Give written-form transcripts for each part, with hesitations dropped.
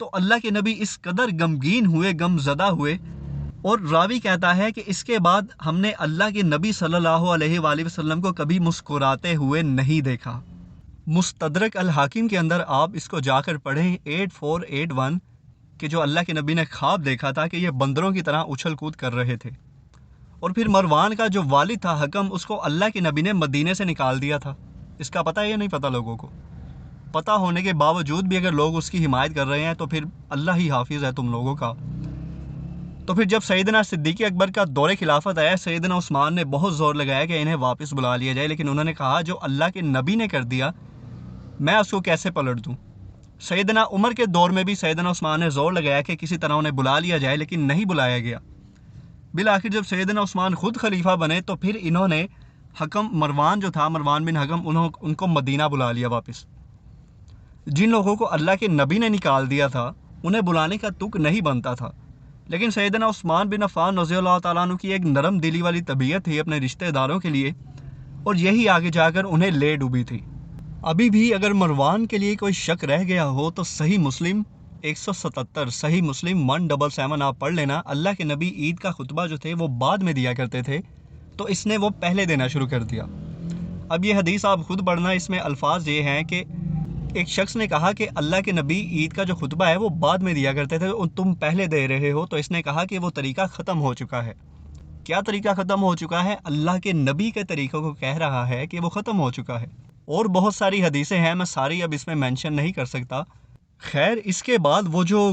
تو اللہ کے نبی اس قدر غمگین ہوئے، غم زدہ ہوئے، اور راوی کہتا ہے کہ اس کے بعد ہم نے اللہ کے نبی صلی اللہ علیہ وآلہ وسلم کو کبھی مسکراتے ہوئے نہیں دیکھا۔ مستدرک الحاکم کے اندر آپ اس کو جا کر پڑھیں 8481 کہ جو اللہ کے نبی نے خواب دیکھا تھا کہ یہ بندروں کی طرح اچھل کود کر رہے تھے، اور پھر مروان کا جو والد تھا حکم، اس کو اللہ کے نبی نے مدینے سے نکال دیا تھا۔ اس کا پتہ یہ نہیں پتہ لوگوں کو، پتہ ہونے کے باوجود بھی اگر لوگ اس کی حمایت کر رہے ہیں تو پھر اللہ ہی حافظ ہے تم لوگوں کا۔ تو پھر جب سیدنا صدیق اکبر کا دور خلافت آیا، سیدنا عثمان نے بہت زور لگایا کہ انہیں واپس بلا لیا جائے، لیکن انہوں نے کہا جو اللہ کے نبی نے کر دیا میں اس کو کیسے پلٹ دوں۔ سیدنا عمر کے دور میں بھی سیدنا عثمان نے زور لگایا کہ کسی طرح انہیں بلا لیا جائے، لیکن نہیں بلایا گیا۔ بالآخر جب سیدنا عثمان خود خلیفہ بنے تو پھر انہوں نے حکم مروان جو تھا، مروان بن حکم، ان کو مدینہ بلا لیا واپس۔ جن لوگوں کو اللہ کے نبی نے نکال دیا تھا انہیں بلانے کا تک نہیں بنتا تھا، لیکن سیدنا عثمان بن عفان رضی اللہ تعالیٰ عنہ کی ایک نرم دلی والی طبیعت تھی اپنے رشتہ داروں کے لیے، اور یہی آگے جا کر انہیں لے ڈوبی تھی۔ ابھی بھی اگر مروان کے لیے کوئی شک رہ گیا ہو تو صحیح مسلم 177، صحیح مسلم 177 آپ پڑھ لینا۔ اللہ کے نبی عید کا خطبہ جو تھے وہ بعد میں دیا کرتے تھے، تو اس نے وہ پہلے دینا شروع کر دیا۔ اب یہ حدیث آپ خود پڑھنا، اس میں الفاظ یہ ہیں کہ ایک شخص نے کہا کہ اللہ کے نبی عید کا جو خطبہ ہے وہ بعد میں دیا کرتے تھے، تم پہلے دے رہے ہو، تو اس نے کہا کہ وہ طریقہ ختم ہو چکا ہے۔ کیا طریقہ ختم ہو چکا ہے؟ اللہ کے نبی کے طریقوں کو کہہ رہا ہے کہ وہ ختم ہو چکا ہے۔ اور بہت ساری حدیثیں ہیں، میں ساری اب اس میں مینشن نہیں کر سکتا۔ خیر، اس کے بعد وہ جو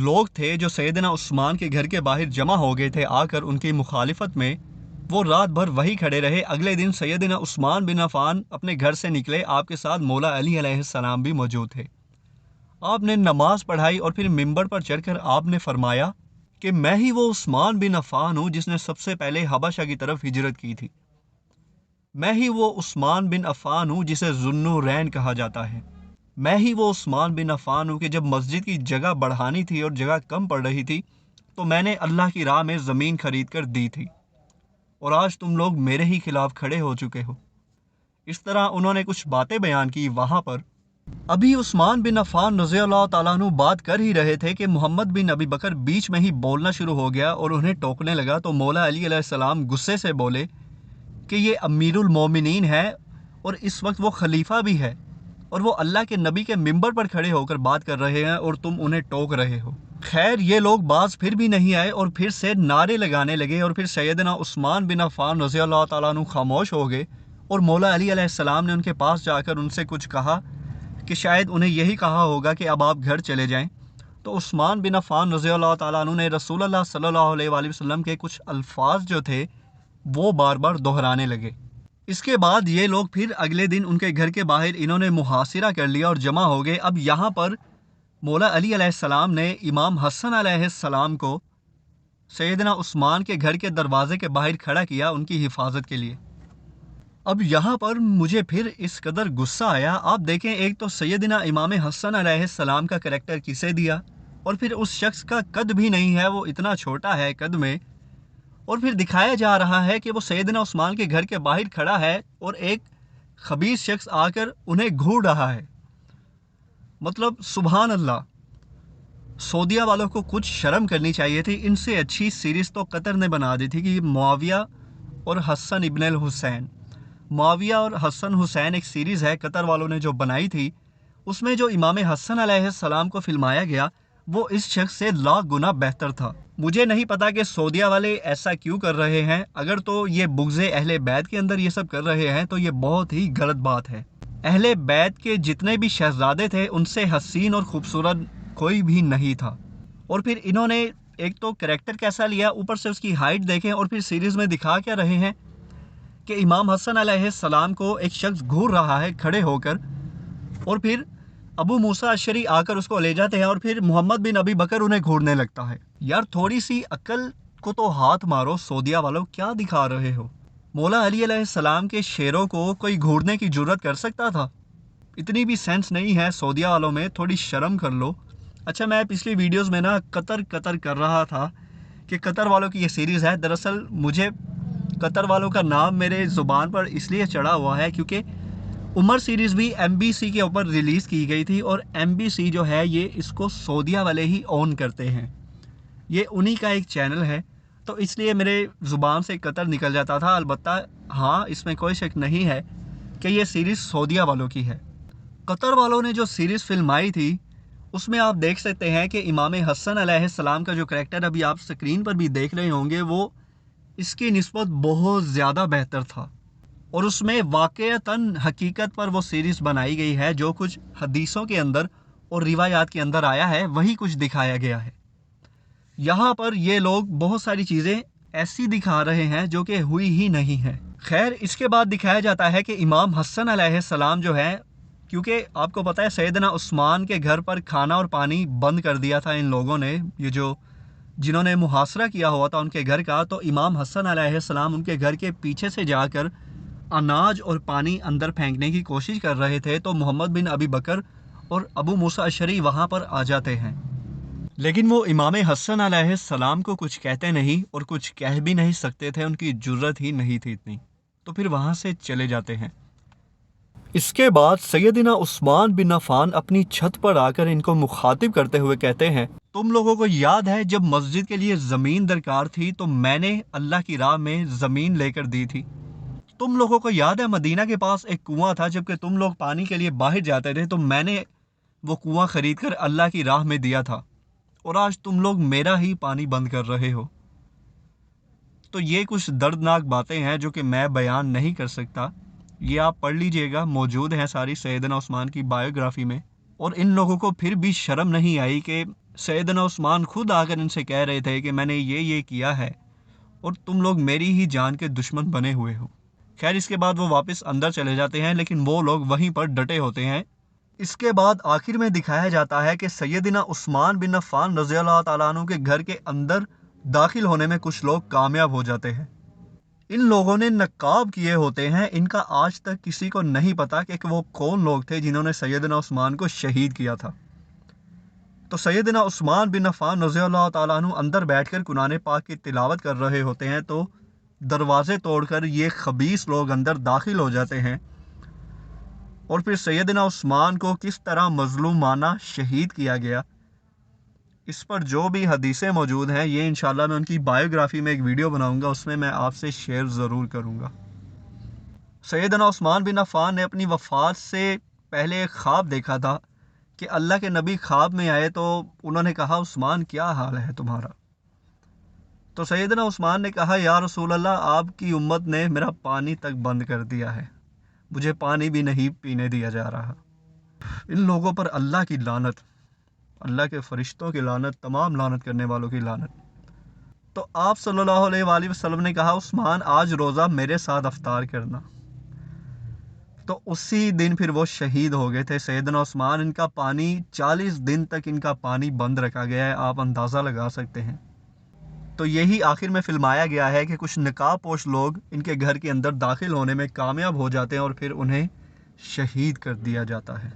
لوگ تھے جو سیدنا عثمان کے گھر کے باہر جمع ہو گئے تھے آ کر ان کی مخالفت میں، وہ رات بھر وہی کھڑے رہے۔ اگلے دن سیدنا عثمان بن عفان اپنے گھر سے نکلے، آپ کے ساتھ مولا علی علیہ السلام بھی موجود تھے۔ آپ نے نماز پڑھائی اور پھر منبر پر چڑھ کر آپ نے فرمایا کہ میں ہی وہ عثمان بن عفان ہوں جس نے سب سے پہلے حبشہ کی طرف ہجرت کی تھی۔ میں ہی وہ عثمان بن عفان ہوں جسے ذوالنورین کہا جاتا ہے۔ میں ہی وہ عثمان بن عفان ہوں کہ جب مسجد کی جگہ بڑھانی تھی اور جگہ کم پڑ رہی تھی تو میں نے اللہ کی راہ میں زمین خرید کر دی تھی، اور آج تم لوگ میرے ہی خلاف کھڑے ہو چکے ہو۔ اس طرح انہوں نے کچھ باتیں بیان کی وہاں پر۔ ابھی عثمان بن عفان رضی اللہ تعالیٰ عنہ بات کر ہی رہے تھے کہ محمد بن ابی بکر بیچ میں ہی بولنا شروع ہو گیا اور انہیں ٹوکنے لگا، تو مولا علی علیہ السلام غصے سے بولے کہ یہ امیر المومنین ہے اور اس وقت وہ خلیفہ بھی ہے، اور وہ اللہ کے نبی کے منبر پر کھڑے ہو کر بات کر رہے ہیں اور تم انہیں ٹوک رہے ہو۔ خیر، یہ لوگ باز پھر بھی نہیں آئے اور پھر سے نعرے لگانے لگے، اور پھر سیدنا عثمان بن عفان رضی اللہ تعالیٰ عنہ خاموش ہو گئے، اور مولا علی علیہ السلام نے ان کے پاس جا کر ان سے کچھ کہا کہ شاید انہیں یہی کہا ہوگا کہ اب آپ گھر چلے جائیں۔ تو عثمان بن عفان رضی اللہ تعالیٰ عنہ نے رسول اللہ صلی اللہ علیہ وآلہ وسلم کے کچھ الفاظ جو تھے وہ بار بار دہرانے لگے۔ اس کے بعد یہ لوگ پھر اگلے دن ان کے گھر کے باہر انہوں نے محاصرہ کر لیا اور جمع ہو گئے۔ اب یہاں پر مولا علی علیہ السلام نے امام حسن علیہ السلام کو سیدنا عثمان کے گھر کے دروازے کے باہر کھڑا کیا ان کی حفاظت کے لیے۔ اب یہاں پر مجھے پھر اس قدر غصہ آیا، آپ دیکھیں، ایک تو سیدنا امام حسن علیہ السلام کا کریکٹر کسے دیا، اور پھر اس شخص کا قد بھی نہیں ہے، وہ اتنا چھوٹا ہے قد میں، اور پھر دکھایا جا رہا ہے کہ وہ سیدنا عثمان کے گھر کے باہر کھڑا ہے اور ایک خبیث شخص آ کر انہیں گھور رہا ہے۔ مطلب سبحان اللہ، سعودیہ والوں کو کچھ شرم کرنی چاہیے تھی۔ ان سے اچھی سیریز تو قطر نے بنا دی تھی کہ معاویہ اور حسن ابن الحسین، معاویہ اور حسن حسین ایک سیریز ہے قطر والوں نے جو بنائی تھی، اس میں جو امام حسن علیہ السلام کو فلمایا گیا وہ اس شخص سے لاکھ گنا بہتر تھا۔ مجھے نہیں پتا کہ سعودیہ والے ایسا کیوں کر رہے ہیں، اگر تو یہ بغض اہل بیت کے اندر یہ سب کر رہے ہیں تو یہ بہت ہی غلط بات ہے۔ اہل بیت کے جتنے بھی شہزادے تھے ان سے حسین اور خوبصورت کوئی بھی نہیں تھا، اور پھر انہوں نے ایک تو کریکٹر کیسا لیا، اوپر سے اس کی ہائٹ دیکھیں، اور پھر سیریز میں دکھا کیا رہے ہیں کہ امام حسن علیہ السلام کو ایک شخص گھور رہا ہے کھڑے ہو کر، اور پھر ابو موسیٰ اشعری آ کر اس کو لے جاتے ہیں، اور پھر محمد بن ابی بکر انہیں گھورنے لگتا ہے۔ یار تھوڑی سی عقل کو تو ہاتھ مارو، سعودیہ والوں کیا دکھا رہے ہو؟ مولا علی علیہ السلام کے شیروں کو کوئی گھورنے کی جرت کر سکتا تھا؟ اتنی بھی سینس نہیں ہے سعودیہ والوں میں، تھوڑی شرم کر لو۔ اچھا، میں پچھلی ویڈیوز میں نا قطر کر رہا تھا کہ قطر والوں کی یہ سیریز ہے، دراصل مجھے قطر والوں کا نام میرے زبان پر اس لیے چڑھا ہوا ہے کیونکہ عمر سیریز بھی MBC کے اوپر ریلیز کی گئی تھی اور MBC جو ہے یہ اس کو سعودیہ والے ہی اون کرتے ہیں، یہ انہی کا ایک چینل ہے، تو اس لیے میرے زبان سے قطر نکل جاتا تھا۔ البتہ ہاں، اس میں کوئی شک نہیں ہے کہ یہ سیریز سعودیہ والوں کی ہے۔ قطر والوں نے جو سیریز فلمائی تھی اس میں آپ دیکھ سکتے ہیں کہ امام حسن علیہ السلام کا جو کریکٹر ابھی آپ سکرین پر بھی دیکھ رہے ہوں گے وہ اس کی نسبت بہت زیادہ بہتر تھا، اور اس میں واقعتاً حقیقت پر وہ سیریز بنائی گئی ہے، جو کچھ حدیثوں کے اندر اور روایات کے اندر آیا ہے وہی کچھ دکھایا گیا ہے۔ یہاں پر یہ لوگ بہت ساری چیزیں ایسی دکھا رہے ہیں جو کہ ہوئی ہی نہیں ہے۔ خیر، اس کے بعد دکھایا جاتا ہے کہ امام حسن علیہ السلام جو ہے، کیونکہ آپ کو پتہ ہے سیدنا عثمان کے گھر پر کھانا اور پانی بند کر دیا تھا ان لوگوں نے، یہ جو جنہوں نے محاصرہ کیا ہوا تھا ان کے گھر کا، تو امام حسن علیہ السلام ان کے گھر کے پیچھے سے جا کر اناج اور پانی اندر پھینکنے کی کوشش کر رہے تھے، تو محمد بن ابی بکر اور ابو موسیٰ اشعری وہاں پر آ جاتے ہیں، لیکن وہ امام حسن علیہ السلام کو کچھ کہتے نہیں اور کچھ کہہ بھی نہیں سکتے تھے، ان کی جرت ہی نہیں تھی اتنی، تو پھر وہاں سے چلے جاتے ہیں۔ اس کے بعد سیدنا عثمان بن عفان اپنی چھت پر آ کر ان کو مخاطب کرتے ہوئے کہتے ہیں، تم لوگوں کو یاد ہے جب مسجد کے لیے زمین درکار تھی تو میں نے اللہ کی راہ میں زمین لے کر دی تھی؟ تم لوگوں کو یاد ہے مدینہ کے پاس ایک کنواں تھا، جبکہ تم لوگ پانی کے لیے باہر جاتے تھے تو میں نے وہ کنواں خرید کر اللہ کی راہ میں دیا تھا، اور آج تم لوگ میرا ہی پانی بند کر رہے ہو؟ تو یہ کچھ دردناک باتیں ہیں جو کہ میں بیان نہیں کر سکتا، یہ آپ پڑھ لیجئے گا، موجود ہیں ساری سیدنا عثمان کی بائیوگرافی میں۔ اور ان لوگوں کو پھر بھی شرم نہیں آئی کہ سیدنا عثمان خود آ کر ان سے کہہ رہے تھے کہ میں نے یہ کیا ہے اور تم لوگ میری ہی جان کے دشمن بنے ہوئے ہو۔ خیر، اس کے بعد وہ واپس اندر چلے جاتے ہیں، لیکن وہ لوگ وہیں پر ڈٹے ہوتے ہیں۔ اس کے بعد آخر میں دکھایا جاتا ہے کہ سیدنا عثمان بن عفان رضی اللہ تعالیٰ عنہ کے گھر کے اندر داخل ہونے میں کچھ لوگ کامیاب ہو جاتے ہیں۔ ان لوگوں نے نقاب کیے ہوتے ہیں، ان کا آج تک کسی کو نہیں پتا کہ وہ کون لوگ تھے جنہوں نے سیدنا عثمان کو شہید کیا تھا۔ تو سیدنا عثمان بن عفان رضی اللہ تعالیٰ عنہ اندر بیٹھ کر قرآن پاک کی تلاوت کر رہے ہوتے ہیں، تو دروازے توڑ کر یہ خبیث لوگ اندر داخل ہو جاتے ہیں، اور پھر سیدنا عثمان کو کس طرح مظلومانہ شہید کیا گیا، اس پر جو بھی حدیثیں موجود ہیں، یہ انشاءاللہ میں ان کی بائیوگرافی میں ایک ویڈیو بناؤں گا، اس میں آپ سے شیئر ضرور کروں گا۔ سیدنا عثمان بن عفان نے اپنی وفات سے پہلے ایک خواب دیکھا تھا کہ اللہ کے نبی خواب میں آئے تو انہوں نے کہا، عثمان کیا حال ہے تمہارا؟ تو سیدنا عثمان نے کہا، یا رسول اللہ، آپ کی امت نے میرا پانی تک بند کر دیا ہے، مجھے پانی بھی نہیں پینے دیا جا رہا۔ ان لوگوں پر اللہ کی لعنت، اللہ کے فرشتوں کی لعنت، تمام لعنت کرنے والوں کی لعنت۔ تو آپ صلی اللہ علیہ وآلہ وسلم نے کہا، عثمان آج روزہ میرے ساتھ افطار کرنا۔ تو اسی دن پھر وہ شہید ہو گئے تھے سیدنا عثمان۔ ان کا پانی 40 دن تک ان کا پانی بند رکھا گیا ہے، آپ اندازہ لگا سکتے ہیں۔ تو یہی آخر میں فلمایا گیا ہے کہ کچھ نقاب پوش لوگ ان کے گھر کے اندر داخل ہونے میں کامیاب ہو جاتے ہیں اور پھر انہیں شہید کر دیا جاتا ہے۔